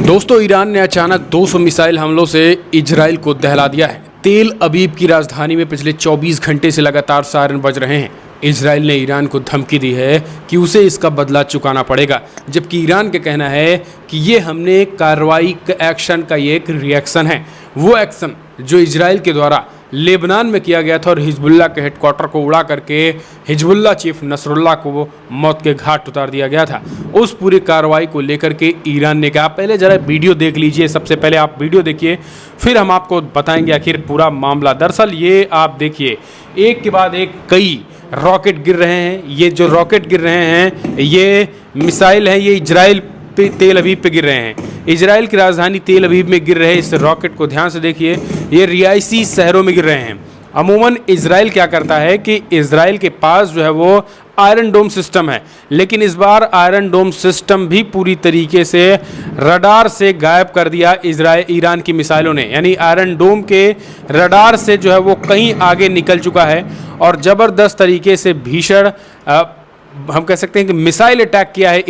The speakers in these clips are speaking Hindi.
दोस्तों, ईरान ने अचानक 200 मिसाइल हमलों से इजराइल को दहला दिया है। तेल अबीब की राजधानी में पिछले 24 घंटे से लगातार सायरन बज रहे हैं। इजराइल ने ईरान को धमकी दी है कि उसे इसका बदला चुकाना पड़ेगा, जबकि ईरान का कहना है कि ये हमने कार्रवाई एक्शन का ये एक रिएक्शन है, वो एक्शन जो इजराइल के द्वारा लेबनान में किया गया था और हिजबुल्ला के हेडक्वार्टर को उड़ा करके हिजबुल्ला चीफ नसरुल्लाह को मौत के घाट उतार दिया गया था। उस पूरी कार्रवाई को लेकर के ईरान ने कहा, पहले ज़रा वीडियो देख लीजिए, सबसे पहले आप वीडियो देखिए, फिर हम आपको बताएंगे आखिर पूरा मामला। दरअसल ये आप देखिए, एक के बाद एक कई रॉकेट गिर रहे हैं। ये जो रॉकेट गिर रहे हैं ये मिसाइल हैं, ये इजराइल पे तेल अबीब पे गिर रहे हैं। इजराइल की राजधानी तेल अबीब में गिर रहे इस रॉकेट को ध्यान से देखिए, ये रिहायशी शहरों में गिर रहे हैं। अमूमन इजराइल क्या करता है कि इजराइल के पास जो है वो आयरन डोम सिस्टम है, लेकिन इस बार आयरन डोम सिस्टम भी पूरी तरीके से रडार से गायब कर दिया ईरान की मिसाइलों ने। यानी आयरन डोम के रडार से जो है वो कहीं आगे निकल चुका है और ज़बरदस्त तरीके से भीषण हम कह सकते हैं कि मिसाइल अटैक किया है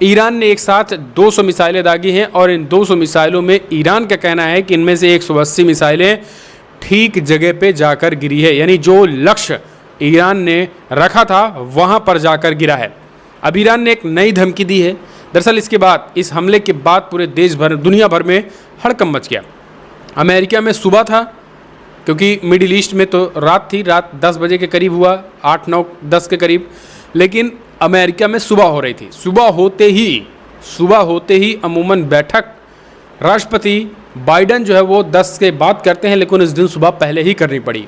ईरान ने एक साथ 200 मिसाइलें दागी हैं और इन 200 मिसाइलों में ईरान का कहना है कि इनमें से 180 मिसाइलें ठीक जगह पे जाकर गिरी है, यानी जो लक्ष्य ईरान ने रखा था वहां पर जाकर गिरा है। अब ईरान ने एक नई धमकी दी है। दरअसल इसके बाद, इस हमले के बाद पूरे दुनिया भर में हड़कंप मच गया। अमेरिका में सुबह था, क्योंकि मिडिल ईस्ट में तो रात थी, रात 10 बजे के करीब हुआ, 8, 9, 10 के करीब, लेकिन अमेरिका में सुबह हो रही थी। सुबह होते ही अमूमन बैठक राष्ट्रपति बाइडन जो है वो 10 के बाद करते हैं, लेकिन इस दिन सुबह पहले ही करनी पड़ी।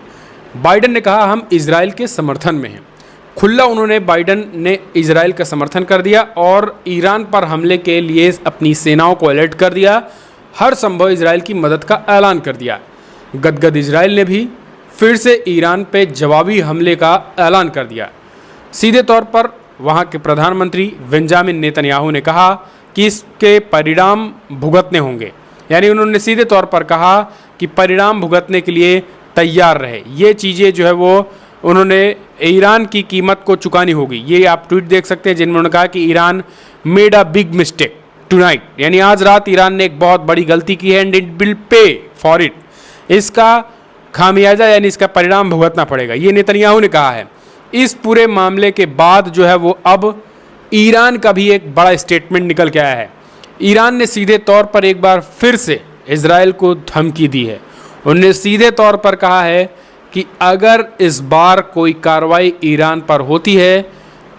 बाइडन ने कहा हम इजराइल के समर्थन में हैं। खुला उन्होंने बाइडन ने इजराइल का समर्थन कर दिया और ईरान पर हमले के लिए अपनी सेनाओं को अलर्ट कर दिया, हर संभव इजराइल की मदद का ऐलान कर दिया। गदगद इजराइल ने भी फिर से ईरान पे जवाबी हमले का ऐलान कर दिया। सीधे तौर पर वहाँ के प्रधानमंत्री बेंजामिन नेतन्याहू ने कहा कि इसके परिणाम भुगतने होंगे, यानी उन्होंने सीधे तौर पर कहा कि परिणाम भुगतने के लिए तैयार रहे। ये चीज़ें जो है वो उन्होंने ईरान की कीमत को चुकानी होगी। ये आप ट्वीट देख सकते हैं जिनमें उन्होंने कहा कि Iran made a big mistake tonight, यानी आज रात ईरान ने एक बहुत बड़ी गलती की है and it will pay for it. इसका खामियाजा यानी इसका परिणाम भुगतना पड़ेगा, ये नेतन्याहू ने कहा है। इस पूरे मामले के बाद जो है वो अब ईरान का भी एक बड़ा स्टेटमेंट निकल के आया है। ईरान ने सीधे तौर पर एक बार फिर से इजराइल को धमकी दी है। उन्होंने सीधे तौर पर कहा है कि अगर इस बार कोई कार्रवाई ईरान पर होती है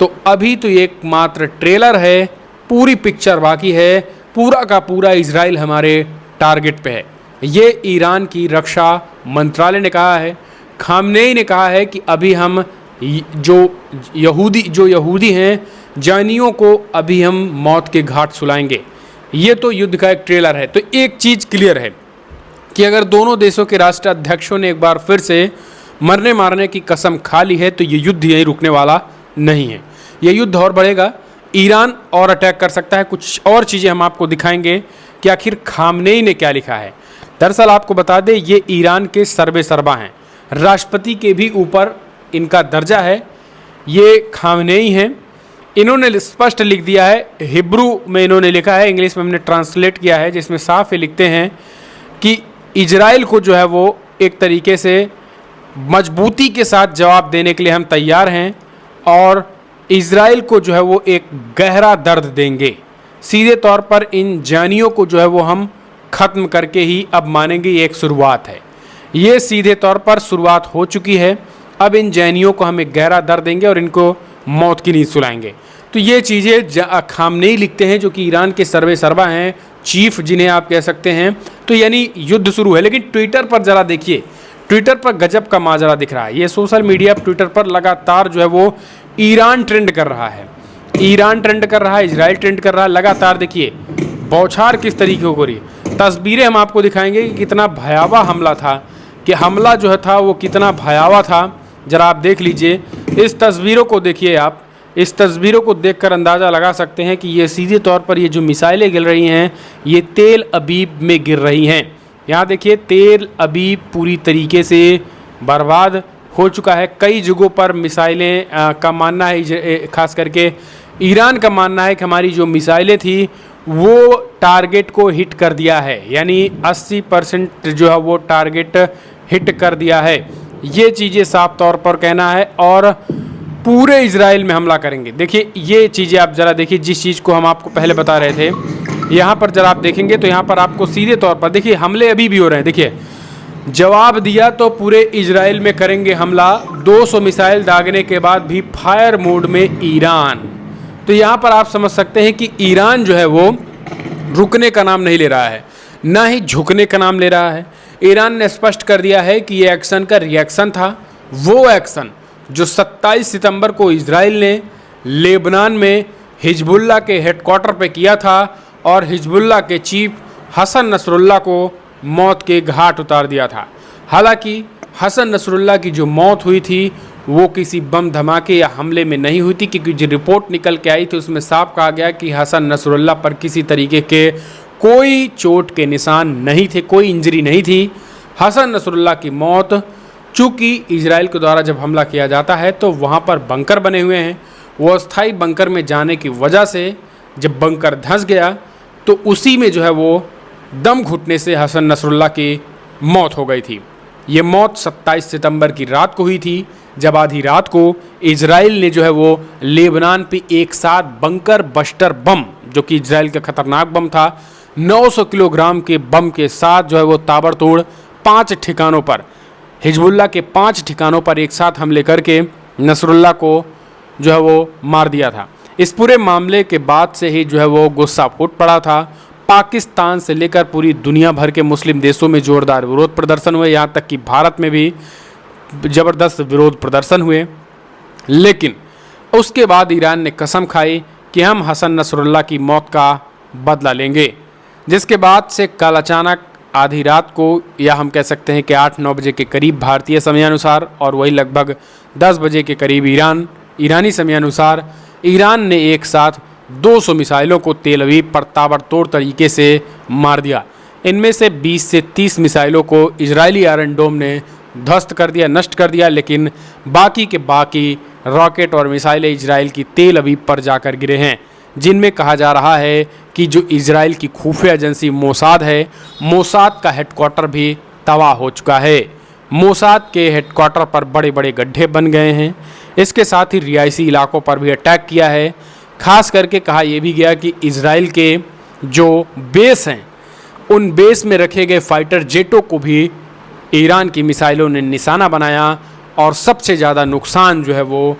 तो अभी तो एक मात्र ट्रेलर है, पूरी पिक्चर बाकी है, पूरा का पूरा इजराइल हमारे टारगेट पे है। ये ईरान की रक्षा मंत्रालय ने कहा है। खामनेई ने कहा है कि अभी हम जो यहूदी हैं जानियों को अभी हम मौत के घाट सुलाएंगे। ये तो युद्ध का एक ट्रेलर है। तो एक चीज़ क्लियर है कि अगर दोनों देशों के राष्ट्राध्यक्षों ने एक बार फिर से मरने मारने की कसम खा ली है तो ये युद्ध यहीं रुकने वाला नहीं है, ये युद्ध और बढ़ेगा। ईरान और अटैक कर सकता है। कुछ और चीज़ें हम आपको दिखाएंगे कि आखिर खामनेई ने क्या लिखा है। दरअसल आपको बता दें, ये ईरान के सर्वेसर्वा हैं, राष्ट्रपति के भी ऊपर इनका दर्जा है। ये खामनेई हैं। इन्होंने स्पष्ट लिख दिया है, हिब्रू में इन्होंने लिखा है, इंग्लिश में हमने ट्रांसलेट किया है, जिसमें साफ ये लिखते हैं कि इजराइल को जो है वो एक तरीके से मजबूती के साथ जवाब देने के लिए हम तैयार हैं और इजराइल को जो है वो एक गहरा दर्द देंगे। सीधे तौर पर इन जानियों को जो है वो हम ख़त्म करके ही अब मानेंगे, ये एक शुरुआत है। ये सीधे तौर पर शुरुआत हो चुकी है। अब इन जैनियों को हम एक गहरा दर्द देंगे और इनको मौत की नींद सुलाएंगे। तो ये चीज़ें खामनेई लिखते हैं, जो कि ईरान के सर्वेसर्वा हैं, चीफ जिन्हें आप कह सकते हैं। तो यानी युद्ध शुरू है। लेकिन ट्विटर पर ज़रा देखिए, ट्विटर पर गजब का माजरा दिख रहा है। ये सोशल मीडिया ट्विटर पर लगातार जो है वो ईरान ट्रेंड कर रहा है, ईरान ट्रेंड कर रहा है, इजराइल ट्रेंड कर रहा है। लगातार देखिए बौछार किस तरीके हो रही है। तस्वीरें हम आपको दिखाएंगे कि कितना भयावह हमला था, कि हमला जो है था वो कितना भयावह था। जरा आप देख लीजिए, इस तस्वीरों को देखिए। आप इस तस्वीरों को देखकर अंदाज़ा लगा सकते हैं कि ये सीधे तौर पर ये जो मिसाइलें गिर रही हैं ये तेल अबीब में गिर रही हैं। यहाँ देखिए, तेल अबीब पूरी तरीके से बर्बाद हो चुका है। कई जगहों पर मिसाइलें का मानना है, खास करके ईरान का मानना है कि हमारी जो मिसाइलें थी वो टारगेट को हिट कर दिया है, यानी 80% जो है वो टारगेट हिट कर दिया है। ये चीज़ें साफ तौर पर कहना है और पूरे इजराइल में हमला करेंगे। देखिए ये चीज़ें आप ज़रा देखिए, जिस चीज़ को हम आपको पहले बता रहे थे, यहाँ पर जरा आप देखेंगे तो यहाँ पर आपको सीधे तौर पर देखिए हमले अभी भी हो रहे हैं। देखिए जवाब दिया तो पूरे इजराइल में करेंगे हमला, 200 मिसाइल दागने के बाद भी फायर मोड में ईरान। तो यहाँ पर आप समझ सकते हैं कि ईरान जो है वो रुकने का नाम नहीं ले रहा है, ना ही झुकने का नाम ले रहा है। ईरान ने स्पष्ट कर दिया है कि ये एक्शन का रिएक्शन था, वो एक्शन जो 27 सितंबर को इजराइल ने लेबनान में हिजबुल्लाह के हेडक्वार्टर पे किया था और हिजबुल्लाह के चीफ हसन नसरुल्लाह को मौत के घाट उतार दिया था। हालांकि हसन नसरुल्लाह की जो मौत हुई थी वो किसी बम धमाके या हमले में नहीं हुई थी, क्योंकि जो रिपोर्ट निकल के आई थी उसमें साफ कहा गया कि हसन नसरुल्लाह पर किसी तरीके के कोई चोट के निशान नहीं थे, कोई इंजरी नहीं थी। हसन नसरुल्लाह की मौत, चूँकि इजराइल के द्वारा जब हमला किया जाता है तो वहाँ पर बंकर बने हुए हैं, वो अस्थायी बंकर में जाने की वजह से जब बंकर धंस गया तो उसी में जो है वो दम घुटने से हसन नसरुल्लाह की मौत हो गई थी। ये मौत 27 सितंबर की रात को हुई थी, जब आधी रात को इजराइल ने जो है वो लेबनान पे एक साथ बंकर बस्टर बम, जो कि इजराइल का खतरनाक बम था, 900 किलोग्राम के बम के साथ जो है वो ताबड़तोड़ 5 ठिकानों पर, हिजबुल्लाह के 5 ठिकानों पर एक साथ हमले करके नसरुल्लाह को जो है वो मार दिया था। इस पूरे मामले के बाद से ही जो है वो गुस्सा फूट पड़ा था। पाकिस्तान से लेकर पूरी दुनिया भर के मुस्लिम देशों में जोरदार विरोध प्रदर्शन हुए, यहाँ तक कि भारत में भी ज़बरदस्त विरोध प्रदर्शन हुए। लेकिन उसके बाद ईरान ने कसम खाई कि हम हसन नसरुल्लाह की मौत का बदला लेंगे, जिसके बाद से कल अचानक आधी रात को, या हम कह सकते हैं कि 8-9 बजे के करीब भारतीय समयानुसार और वही लगभग 10 बजे के करीब ईरानी समयानुसार, ईरान ने एक साथ 200 मिसाइलों को तेल अवीव पर ताबड़तोड़ तरीके से मार दिया। इनमें से 20 से 30 मिसाइलों को इजरायली आयरन डोम ने ध्वस्त कर दिया, नष्ट कर दिया, लेकिन बाकी के बाकी रॉकेट और मिसाइलें इजराइल की तेल अवीव पर जाकर गिरे हैं, जिनमें कहा जा रहा है कि जो इजराइल की खुफिया एजेंसी मोसाद है, मोसाद का हेडक्वार्टर भी तबाह हो चुका है। मोसाद के हेडक्वार्टर पर बड़े बड़े गड्ढे बन गए हैं। इसके साथ ही रिहायशी इलाकों पर भी अटैक किया है। खास करके कहा यह भी गया कि इजराइल के जो बेस हैं, उन बेस में रखे गए फाइटर जेटों को भी ईरान की मिसाइलों ने निशाना बनाया और सबसे ज़्यादा नुकसान जो है वो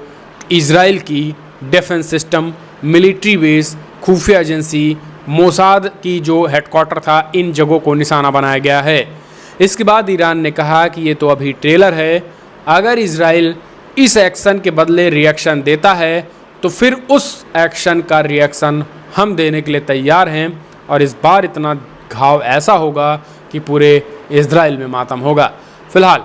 इजराइल की डिफेंस सिस्टम, मिलिट्री बेस, खुफिया एजेंसी, मोसाद की जो हेडक्वार्टर था, इन जगहों को निशाना बनाया गया है। इसके बाद ईरान ने कहा कि ये तो अभी ट्रेलर है, अगर इजराइल इस एक्शन के बदले रिएक्शन देता है तो फिर उस एक्शन का रिएक्शन हम देने के लिए तैयार हैं, और इस बार इतना घाव ऐसा होगा कि पूरे इजराइल में मातम होगा। फिलहाल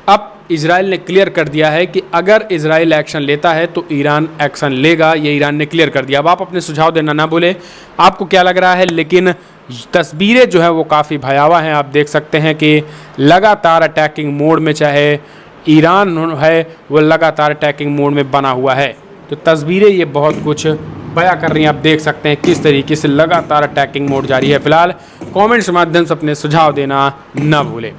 अब इजराइल ने क्लियर कर दिया है कि अगर इजराइल एक्शन लेता है तो ईरान एक्शन लेगा, ये ईरान ने क्लियर कर दिया। अब आप अपने सुझाव देना ना भूलें, आपको क्या लग रहा है। लेकिन तस्वीरें जो है वो काफ़ी भयावह हैं। आप देख सकते हैं कि लगातार अटैकिंग मोड में, चाहे ईरान है वो लगातार अटैकिंग मोड में बना हुआ है। तो तस्वीरें ये बहुत कुछ बयां कर रही हैं। आप देख सकते हैं किस तरीके से लगातार अटैकिंग मोड जारी है। फिलहाल कमेंट्स के माध्यम से अपने सुझाव देना ना भूलें।